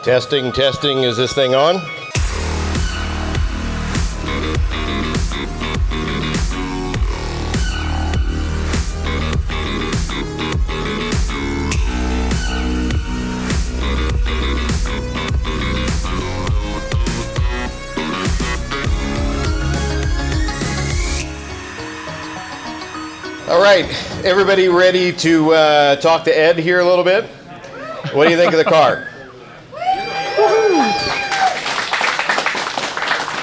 Testing, testing. Is this thing on? All right, everybody ready to talk to Ed here a little bit? What do you think of the car?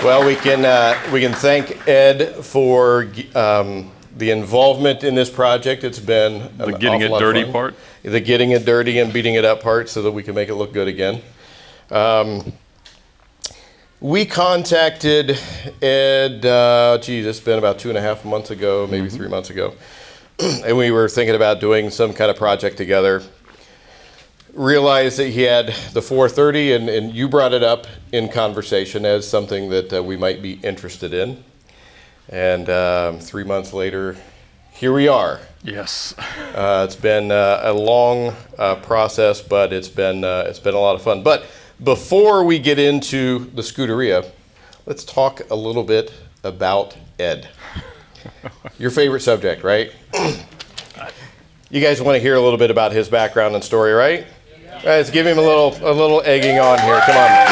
Well, we can thank Ed for the involvement in this project. It's been the getting it dirty part. The getting it dirty and beating it up part, so that we can make it look good again. We contacted Ed. It's been about 2.5 months ago, maybe 3 months ago, and we were thinking about doing some kind of project together. Realized that he had the 430, and you brought it up in conversation as something that we might be interested in. And 3 months later, here we are. Yes. It's been a long process, but it's been a lot of fun. But before we get into the Scuderia, let's talk a little bit about Ed. Your favorite subject, right? You guys want to hear a little bit about his background and story, right? All right, let's give him a little egging on here. Come on.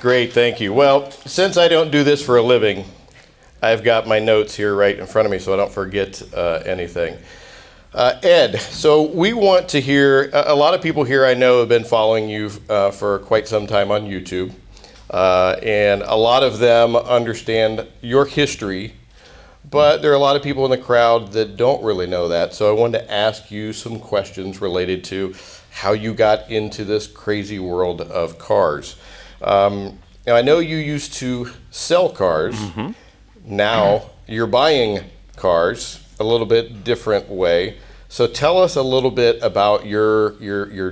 Great, thank you. Well, since I don't do this for a living, I've got my notes here right in front of me so I don't forget anything. Ed, so we want to hear, a lot of people here I know have been following you for quite some time on YouTube, and a lot of them understand your history. But there are a lot of people in the crowd that don't really know that. So I wanted to ask you some questions related to how you got into this crazy world of cars. Now, I know you used to sell cars. Mm-hmm. Now you're buying cars a little bit different way. So tell us a little bit about your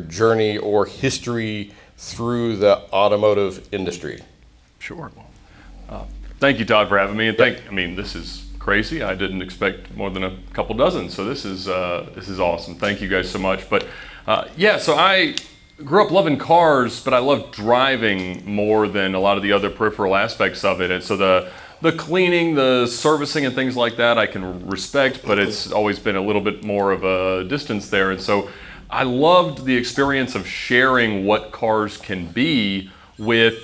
journey or history through the automotive industry. Sure. Thank you, Todd, for having me. And this is crazy. I didn't expect more than a couple dozen, so this is awesome. Thank you guys so much. But so I grew up loving cars, but I love driving more than a lot of the other peripheral aspects of it. And so the cleaning, the servicing, and things like that I can respect, but it's always been a little bit more of a distance there. And so I loved the experience of sharing what cars can be with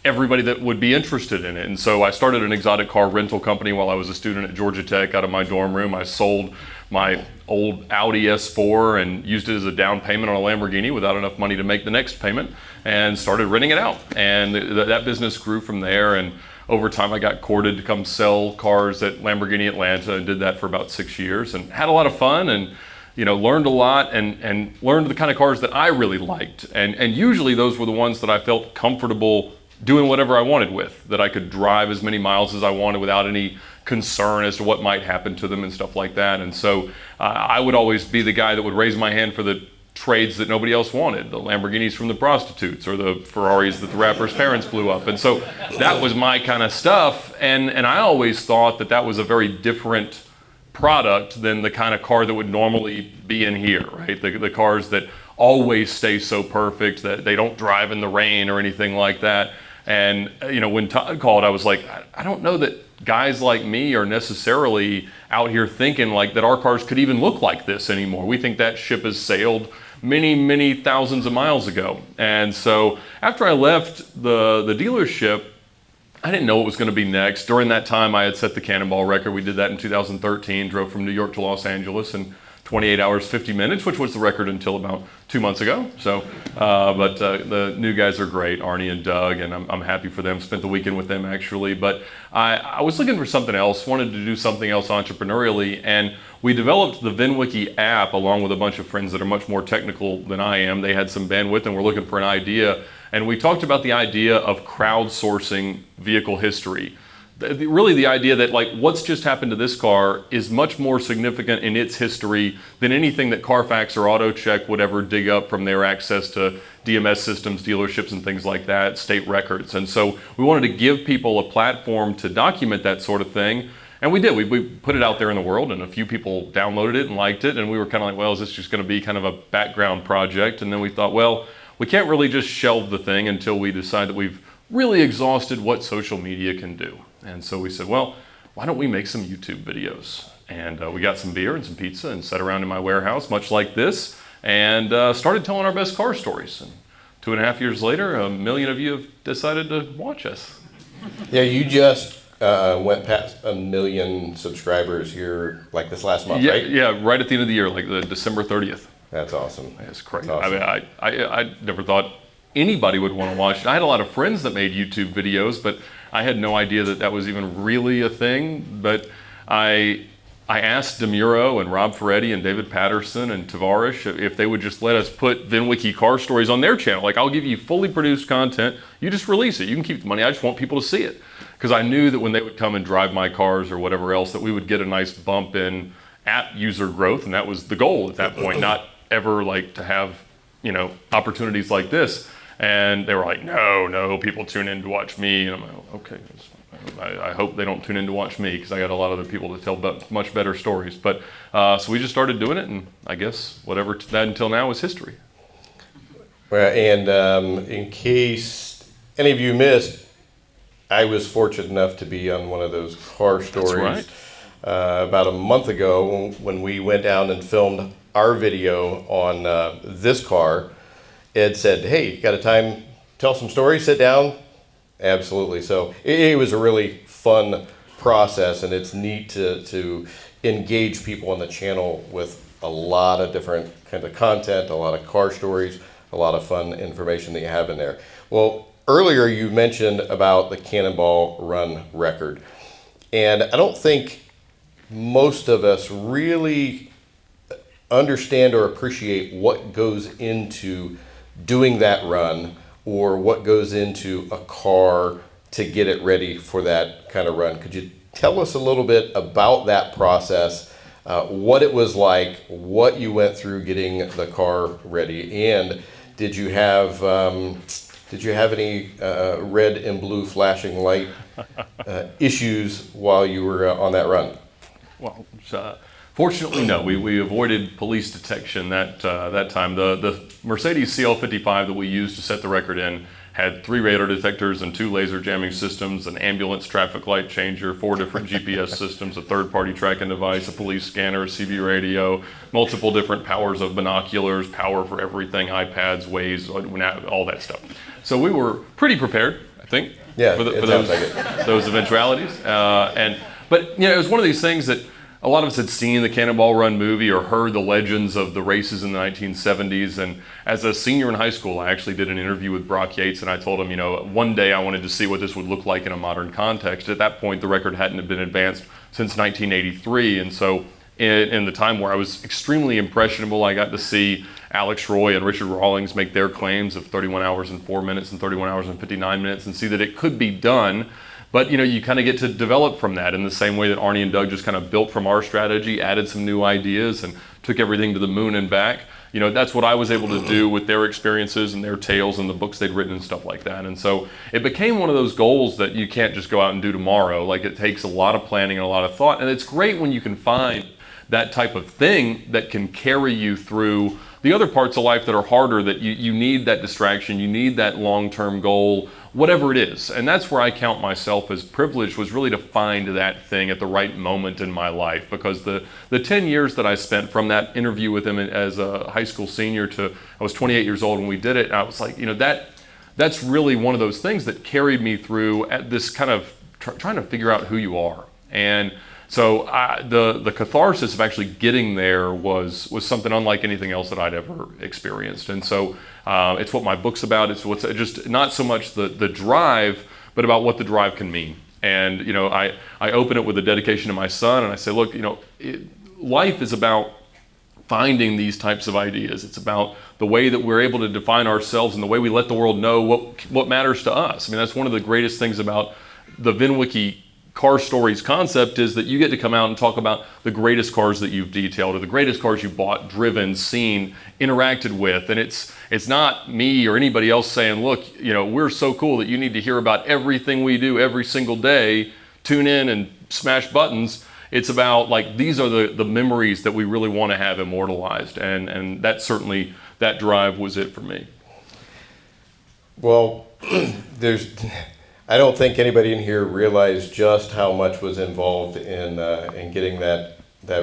everybody that would be interested in it. And so I started an exotic car rental company while I was a student at Georgia Tech out of my dorm room. I sold my old Audi S4 and used it as a down payment on a Lamborghini without enough money to make the next payment, and started renting it out. And that business grew from there. And over time I got courted to come sell cars at Lamborghini Atlanta, and did that for about 6 years and had a lot of fun, and learned a lot, and learned the kind of cars that I really liked. And usually those were the ones that I felt comfortable doing whatever I wanted with, that I could drive as many miles as I wanted without any concern as to what might happen to them and stuff like that. And so I would always be the guy that would raise my hand for the trades that nobody else wanted, the Lamborghinis from the prostitutes or the Ferraris that the rappers' parents blew up. And so that was my kind of stuff. And I always thought that was a very different product than the kind of car that would normally be in here, right? The cars that always stay so perfect, that they don't drive in the rain or anything like that. And when Todd called, I was like, I don't know that guys like me are necessarily out here thinking like that our cars could even look like this anymore. We think that ship has sailed many, many thousands of miles ago. And so after I left the dealership, I didn't know what was going to be next. During that time, I had set the Cannonball record. We did that in 2013, drove from New York to Los Angeles in 28 hours, 50 minutes, which was the record until about 2 months ago. So, but the new guys are great, Arnie and Doug, and I'm happy for them. Spent the weekend with them, actually. But I was looking for something else, wanted to do something else entrepreneurially, and we developed the VINWiki app along with a bunch of friends that are much more technical than I am. They had some bandwidth and were looking for an idea. And we talked about the idea of crowdsourcing vehicle history. Really the idea that like what's just happened to this car is much more significant in its history than anything that Carfax or AutoCheck would ever dig up from their access to DMS systems, dealerships, and things like that, state records. And so we wanted to give people a platform to document that sort of thing. And we did. We put it out there in the world, and a few people downloaded it and liked it. And we were kind of like, well, is this just going to be kind of a background project? And then we thought, well, we can't really just shelve the thing until we decide that we've really exhausted what social media can do. And so we said, well, why don't we make some YouTube videos? And we got some beer and some pizza and sat around in my warehouse, much like this, and started telling our best car stories. And 2.5 years later, 1 million of you have decided to watch us. Yeah, you just went past 1 million subscribers here, like this last month, Yeah, right? yeah, right at the end of the year, like the December 30th. That's awesome. It's crazy. That's awesome. I mean, I never thought anybody would want to watch it. I had a lot of friends that made YouTube videos, but I had no idea that that was even really a thing. But I asked DeMuro and Rob Ferretti and David Patterson and Tavarish if they would just let us put VINWiki car stories on their channel. Like, I'll give you fully produced content. You just release it. You can keep the money. I just want people to see it. Because I knew that when they would come and drive my cars or whatever else, that we would get a nice bump in app user growth. And that was the goal at that point, not ever like to have, you know, opportunities like this. And they were like, no, people tune in to watch me. And I'm like, okay, I hope they don't tune in to watch me, because I got a lot of other people to tell much better stories. But so we just started doing it, and I guess whatever that until now is history. Well, and in case any of you missed, I was fortunate enough to be on one of those car stories. That's about a month ago when we went down and filmed our video on this car. Ed said, hey, got a time, tell some stories, sit down? Absolutely. So it was a really fun process, and it's neat to engage people on the channel with a lot of different kinds of content, a lot of car stories, a lot of fun information that you have in there. Well, earlier you mentioned about the Cannonball Run record, and I don't think most of us really understand or appreciate what goes into doing that run, or what goes into a car to get it ready for that kind of run. Could you tell us a little bit about that process, what it was like, what you went through getting the car ready, and did you have any red and blue flashing light issues while you were on that run? Well, fortunately, no. We avoided police detection that time. The Mercedes CL55 that we used to set the record in had 3 radar detectors and 2 laser jamming systems, an ambulance traffic light changer, 4 different GPS systems, a third-party tracking device, a police scanner, a CB radio, multiple different powers of binoculars, power for everything, iPads, Waze, all that stuff. So we were pretty prepared, I think, for those eventualities. But you know, it was one of these things that a lot of us had seen the Cannonball Run movie or heard the legends of the races in the 1970s. And as a senior in high school, I actually did an interview with Brock Yates, and I told him, you know, one day I wanted to see what this would look like in a modern context. At that point, the record hadn't been advanced since 1983. And so in the time where I was extremely impressionable, I got to see Alex Roy and Richard Rawlings make their claims of 31 hours and 4 minutes and 31 hours and 59 minutes and see that it could be done. But you know, you kind of get to develop from that in the same way that Arnie and Doug just kind of built from our strategy, added some new ideas, and took everything to the moon and back. You know, that's what I was able to do with their experiences and their tales and the books they'd written and stuff like that. And so it became one of those goals that you can't just go out and do tomorrow. Like, it takes a lot of planning and a lot of thought. And it's great when you can find that type of thing that can carry you through the other parts of life that are harder, that you need that distraction, you need that long-term goal, whatever it is. And that's where I count myself as privileged, was really to find that thing at the right moment in my life. Because the 10 years that I spent from that interview with him as a high school senior to I was 28 years old when we did it, and I was like, you know, that's really one of those things that carried me through at this kind of trying to figure out who you are. And so the catharsis of actually getting there was something unlike anything else that I'd ever experienced. And so it's what my book's about. It's what's just not so much the drive, but about what the drive can mean. And you know, I open it with a dedication to my son, and I say, look, you know, life is about finding these types of ideas. It's about the way that we're able to define ourselves and the way we let the world know what matters to us. I mean, that's one of the greatest things about the VINWiki car stories concept, is that you get to come out and talk about the greatest cars that you've detailed, or the greatest cars you bought, driven, seen, interacted with. And it's not me or anybody else saying, look, you know, we're so cool that you need to hear about everything we do every single day. Tune in and smash buttons. It's about like, these are the memories that we really want to have immortalized. And that certainly, that drive was it for me. Well, I don't think anybody in here realized just how much was involved in getting that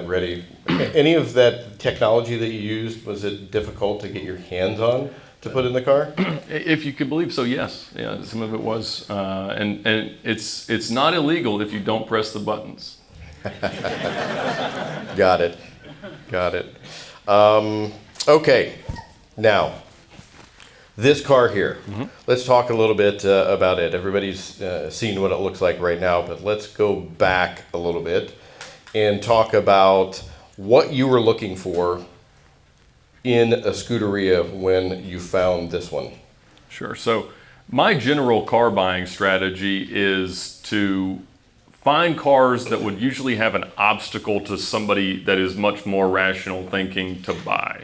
ready. Any of that technology that you used, was it difficult to get your hands on to put in the car? If you could believe so, yes. Yeah, some of it was. And it's not illegal if you don't press the buttons. Got it. Okay, now, this car here. Let's talk a little bit about it. Everybody's seen what it looks like right now, but let's go back a little bit and talk about what you were looking for in a Scuderia when you found this one. Sure. So my general car buying strategy is to find cars that would usually have an obstacle to somebody that is much more rational thinking to buy.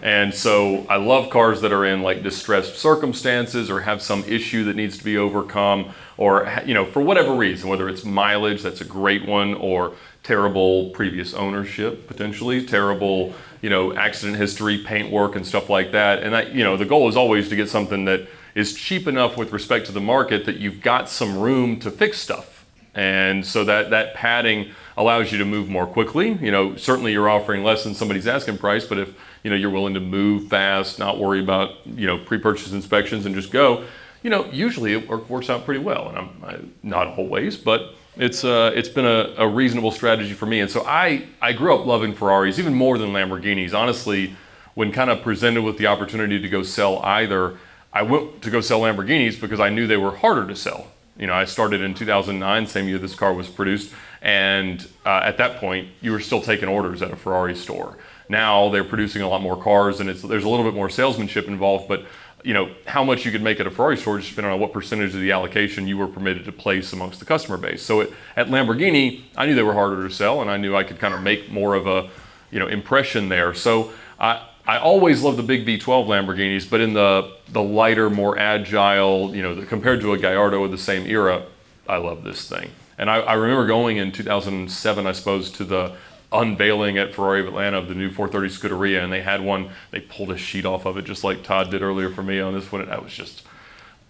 And so I love cars that are in like distressed circumstances or have some issue that needs to be overcome, or, you know, for whatever reason, whether it's mileage, that's a great one, or terrible previous ownership, potentially terrible, you know, accident history, paint work and stuff like that. And you know, the goal is always to get something that is cheap enough with respect to the market that you've got some room to fix stuff. And so that padding allows you to move more quickly. You know, certainly you're offering less than somebody's asking price, but if, you know, you're willing to move fast, not worry about, you know, pre-purchase inspections and just go, you know, usually it works out pretty well. And I'm not always, but it's been a reasonable strategy for me. And so I grew up loving Ferraris even more than Lamborghinis. Honestly, when kind of presented with the opportunity to go sell either, I went to go sell Lamborghinis because I knew they were harder to sell. You know, I started in 2009, same year this car was produced, and at that point, you were still taking orders at a Ferrari store. Now they're producing a lot more cars, and there's a little bit more salesmanship involved, but you know, how much you could make at a Ferrari store just depending on what percentage of the allocation you were permitted to place amongst the customer base. So at Lamborghini, I knew they were harder to sell, and I knew I could kind of make more of a, you know, impression there. So I always loved the big V12 Lamborghinis, but in the lighter, more agile, you know, compared to a Gallardo of the same era, I love this thing. And I remember going in 2007, I suppose, to the unveiling at Ferrari of Atlanta of the new 430 Scuderia, and they had one, they pulled a sheet off of it just like Todd did earlier for me on this one, and I was just,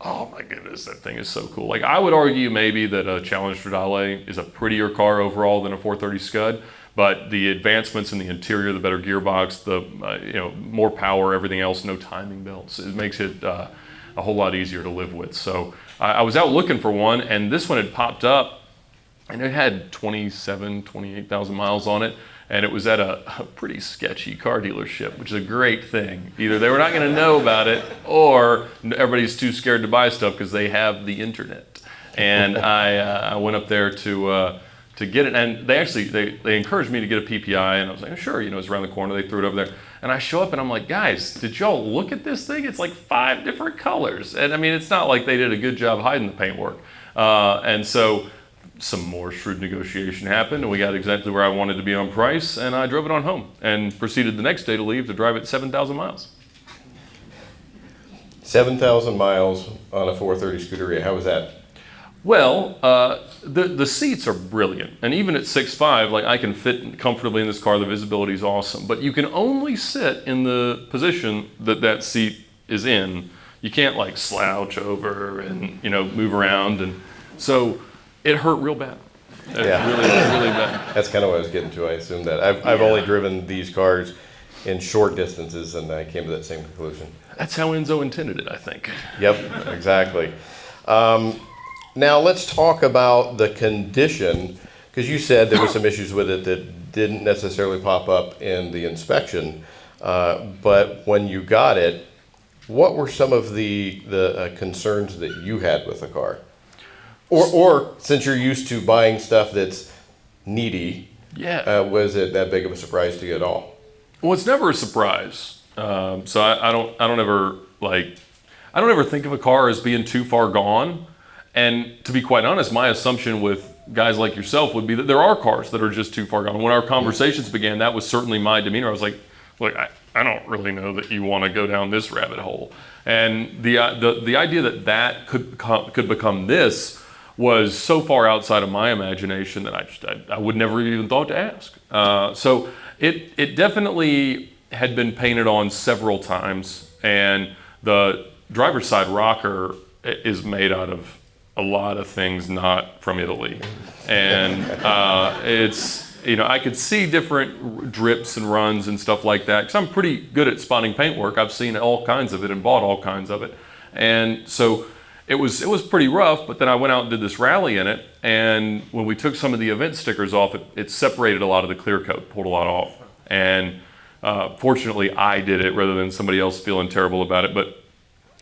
oh my goodness, that thing is so cool. Like, I would argue maybe that a Challenge Stradale is a prettier car overall than a 430 Scud, but the advancements in the interior, the better gearbox, the you know, more power, everything else, no timing belts, it makes it a whole lot easier to live with. So I was out looking for one, and this one had popped up, and it had 28,000 miles on it, and it was at a pretty sketchy car dealership, which is a great thing. Either they were not going to know about it, or everybody's too scared to buy stuff because they have the internet. And I went up there to get it, and they encouraged me to get a PPI, and I was like, oh, sure, you know, it's around the corner. They threw it over there, and I show up, and I'm like, guys, did y'all look at this thing? It's like 5 different colors, and I mean, it's not like they did a good job hiding the paintwork. And so some more shrewd negotiation happened, and we got exactly where I wanted to be on price, and I drove it on home, and proceeded the next day to leave to drive it 7,000 miles. 7,000 miles on a 430 Scuderia. How was that? Well, the seats are brilliant, and even at 6'5", like, I can fit comfortably in this car. The visibility is awesome, but you can only sit in the position that seat is in. You can't like slouch over and, you know, move around, and so it hurt real bad. Yeah, really bad. That's kind of what I was getting to. I assume that I've only driven these cars in short distances, and I came to that same conclusion. That's how Enzo intended it, I think. Yep, exactly. Now let's talk about the condition, because you said there were some issues with it that didn't necessarily pop up in the inspection, but when you got it, what were some of the concerns that you had with the car? Or since you're used to buying stuff that's needy, was it that big of a surprise to you at all? Well, it's never a surprise. So I don't ever think of a car as being too far gone. And to be quite honest, my assumption with guys like yourself would be that there are cars that are just too far gone. When our conversations began, that was certainly my demeanor. I was like, look, I don't really know that you want to go down this rabbit hole. And the idea that could become this was so far outside of my imagination that I would never even thought to ask. So it definitely had been painted on several times, and the driver's side rocker is made out of a lot of things not from Italy, and it's, you know, I could see different drips and runs and stuff like that because I'm pretty good at spotting paintwork. I've seen all kinds of it and bought all kinds of it, and so it was pretty rough. But then I went out and did this rally in it, and when we took some of the event stickers off, it separated a lot of the clear coat, pulled a lot off, and fortunately I did it rather than somebody else feeling terrible about it. But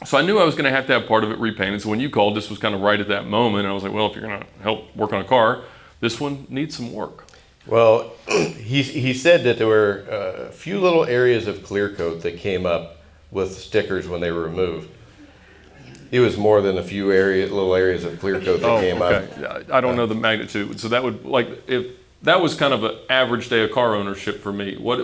so I knew I was going to have part of it repainted. So when you called, this was kind of right at that moment. I was like, well, if you're going to help work on a car, this one needs some work. Well, he said that there were a few little areas of clear coat that came up with stickers when they were removed. It was more than a few little areas of clear coat that came up. I don't know the magnitude. So that would, like, if that was kind of an average day of car ownership for me. What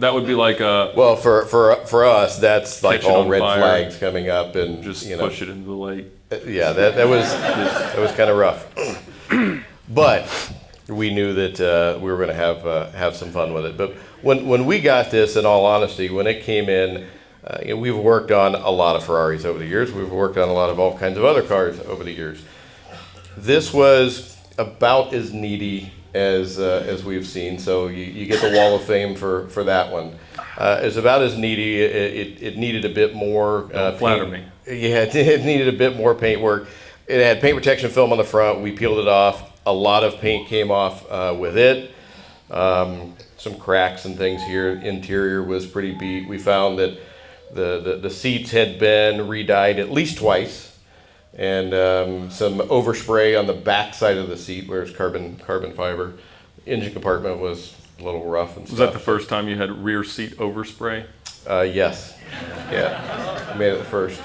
that would be like a... Well, for us, that's like all red fire, flags coming up and just push it into the lake. Yeah, that was kind of rough. But we knew that we were going to have some fun with it. But when we got this, in all honesty, when it came in, we've worked on a lot of Ferraris over the years. We've worked on a lot of all kinds of other cars over the years. This was about as needy as we've seen. So you get the Wall of Fame for that one. It's about as needy. It needed a bit more. Flatter me. Yeah, it needed a bit more paint work. It had paint protection film on the front. We peeled it off. A lot of paint came off with it. Some cracks and things here. Interior was pretty beat. We found that the seats had been re-dyed at least twice. And some overspray on the back side of the seat where it's carbon fiber. Engine compartment was a little rough and stuff. Was that the first time you had rear seat overspray? Yes. Yeah, I made it the first.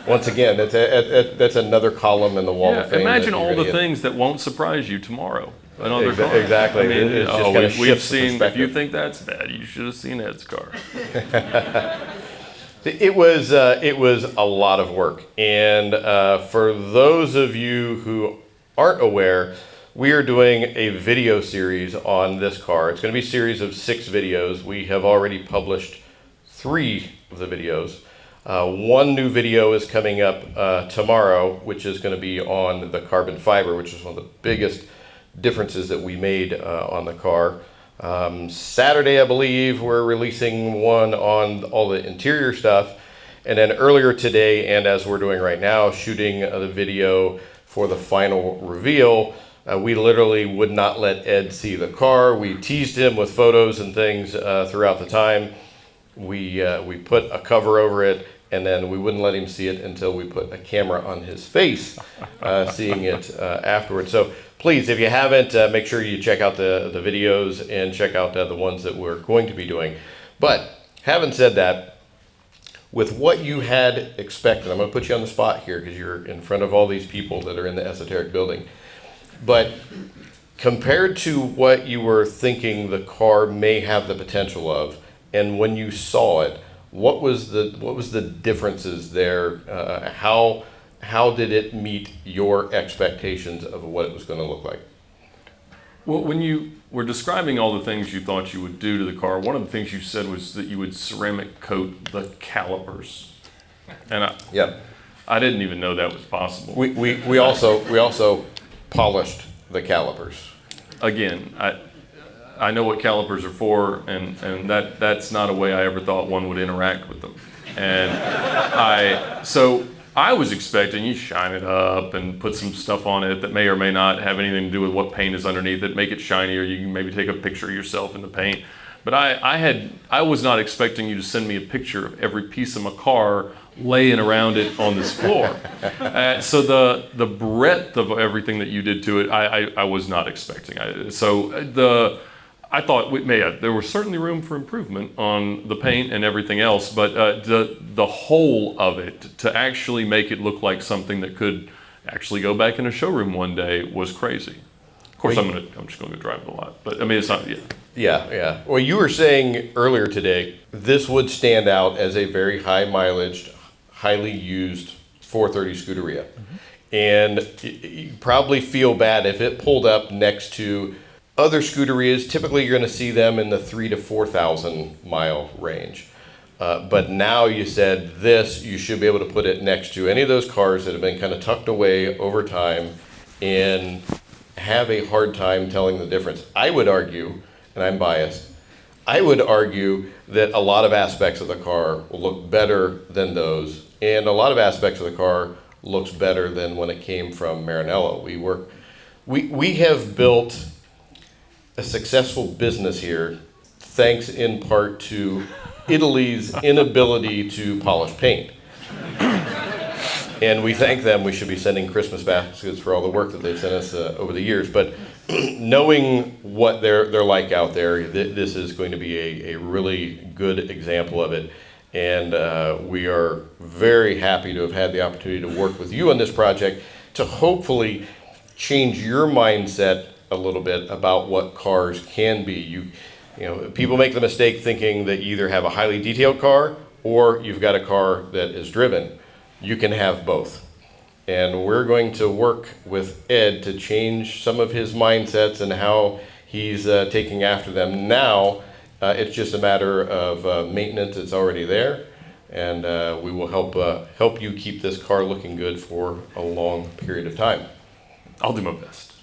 Once again, that's another column in the Wall of Fame. Imagine all the things that won't surprise you tomorrow. Exactly. I mean, it's just kind of we've seen. If you think that's bad, you should have seen Ed's car. It was a lot of work, and for those of you who aren't aware, we are doing a video series on this car. It's going to be a series of 6 videos. We have already published 3 of the videos. One new video is coming up tomorrow, which is going to be on the carbon fiber, which is one of the biggest differences that we made on the car. Saturday, I believe, we're releasing one on all the interior stuff. And then earlier today, and as we're doing right now, shooting the video for the final reveal. We literally would not let Ed see the car. We teased him with photos and things throughout the time. We put a cover over it, and then we wouldn't let him see it until we put a camera on his face, seeing it afterwards. So please, if you haven't, make sure you check out the videos and check out the ones that we're going to be doing. But having said that, with what you had expected, I'm going to put you on the spot here because you're in front of all these people that are in the Esoteric building. But compared to what you were thinking the car may have the potential of, and when you saw it, what was the differences there? How did it meet your expectations of what it was going to look like? Well, when you were describing all the things you thought you would do to the car, one of the things you said was that you would ceramic coat the calipers, and I didn't even know that was possible. We also polished the calipers. Again, I know what calipers are for, and that's not a way I ever thought one would interact with them. And so I was expecting you shine it up and put some stuff on it that may or may not have anything to do with what paint is underneath it, make it shiny, or you can maybe take a picture of yourself in the paint. But I was not expecting you to send me a picture of every piece of my car laying around it on this floor. So the breadth of everything that you did to it, I was not expecting. I thought there was certainly room for improvement on the paint and everything else, but the whole of it, to actually make it look like something that could actually go back in a showroom one day, was crazy. Of course, I'm just going to go drive it a lot, but I mean, it's not. Yeah. Well, you were saying earlier today this would stand out as a very high mileage, highly used 430 Scuderia. Mm-hmm. And you probably feel bad if it pulled up next to other Scooterias. Typically, you're going to see them in the 3,000 to 4,000 mile range. But now you said this, you should be able to put it next to any of those cars that have been kind of tucked away over time and have a hard time telling the difference. I would argue, and I'm biased, I would argue that a lot of aspects of the car will look better than those, and a lot of aspects of the car looks better than when it came from Maranello. We have built a successful business here thanks in part to Italy's inability to polish paint. And we thank them. We should be sending Christmas baskets for all the work that they've sent us over the years. But knowing what they're like out there, this is going to be a really good example of it. And we are very happy to have had the opportunity to work with you on this project to hopefully change your mindset a little bit about what cars can be. You know, people make the mistake thinking that you either have a highly detailed car or you've got a car that is driven. You can have both. And we're going to work with Ed to change some of his mindsets and how he's taking after them. Now, it's just a matter of maintenance. It's already there. And we will help you keep this car looking good for a long period of time. I'll do my best.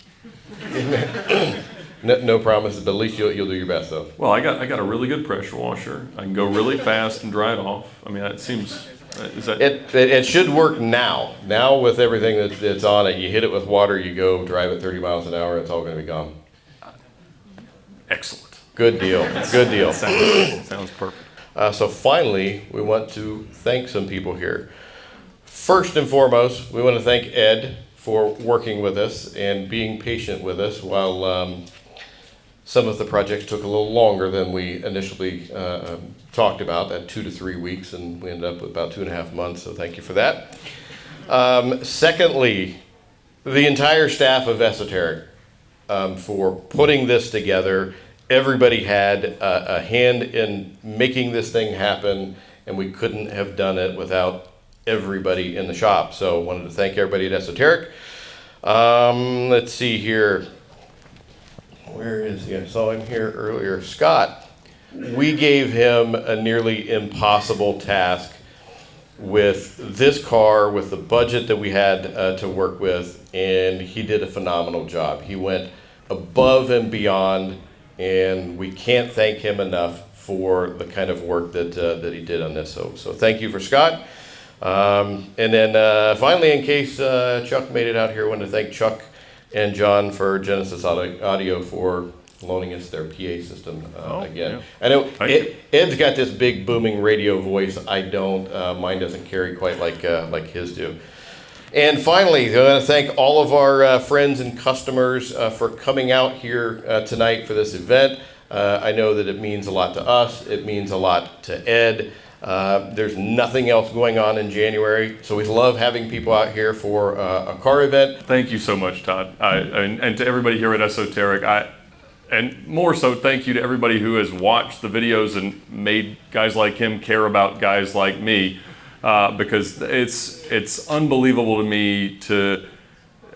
No promises, but at least you'll do your best, though. Well, I got a really good pressure washer. I can go really fast and dry it off. I mean, it seems. Is that? It should work now. Now with everything that's on it, you hit it with water, you go drive it 30 miles an hour, it's all going to be gone. Excellent. Good deal. Good deal. Sounds perfect. So finally, we want to thank some people here. First and foremost, we want to thank Ed for working with us and being patient with us while some of the projects took a little longer than we initially talked about, at 2 to 3 weeks, and we ended up with about 2.5 months, so thank you for that. Secondly, the entire staff of Esoteric for putting this together. Everybody had a hand in making this thing happen, and we couldn't have done it without everybody in the shop. So I wanted to thank everybody at Esoteric. Let's see here. Where is he? I saw him here earlier. Scott. We gave him a nearly impossible task with this car, with the budget that we had to work with, and he did a phenomenal job. He went above and beyond, and we can't thank him enough for the kind of work that he did on this. So thank you for Scott. And then finally, in case Chuck made it out here, I want to thank Chuck and John for Genesis Audio for loaning us their PA system again. Yeah. I know Ed's got this big booming radio voice. I don't. Mine doesn't carry quite like his do. And finally, I want to thank all of our friends and customers for coming out here tonight for this event. I know that it means a lot to us. It means a lot to Ed. There's nothing else going on in January, so we love having people out here for a car event. Thank you so much, Todd. And to everybody here at Esoteric, and more so, thank you to everybody who has watched the videos and made guys like him care about guys like me, because it's unbelievable to me to,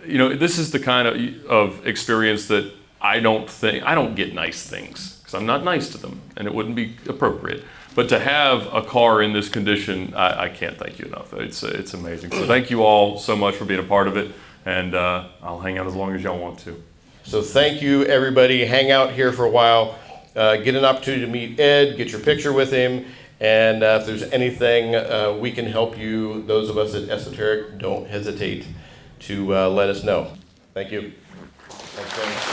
this is the kind of experience that I don't get nice things, because I'm not nice to them, and it wouldn't be appropriate. But to have a car in this condition, I can't thank you enough. It's amazing. So thank you all so much for being a part of it, and I'll hang out as long as y'all want to. So thank you, everybody. Hang out here for a while. Get an opportunity to meet Ed, get your picture with him, and if there's anything we can help you, those of us at Esoteric, don't hesitate to let us know. Thank you. Thanks,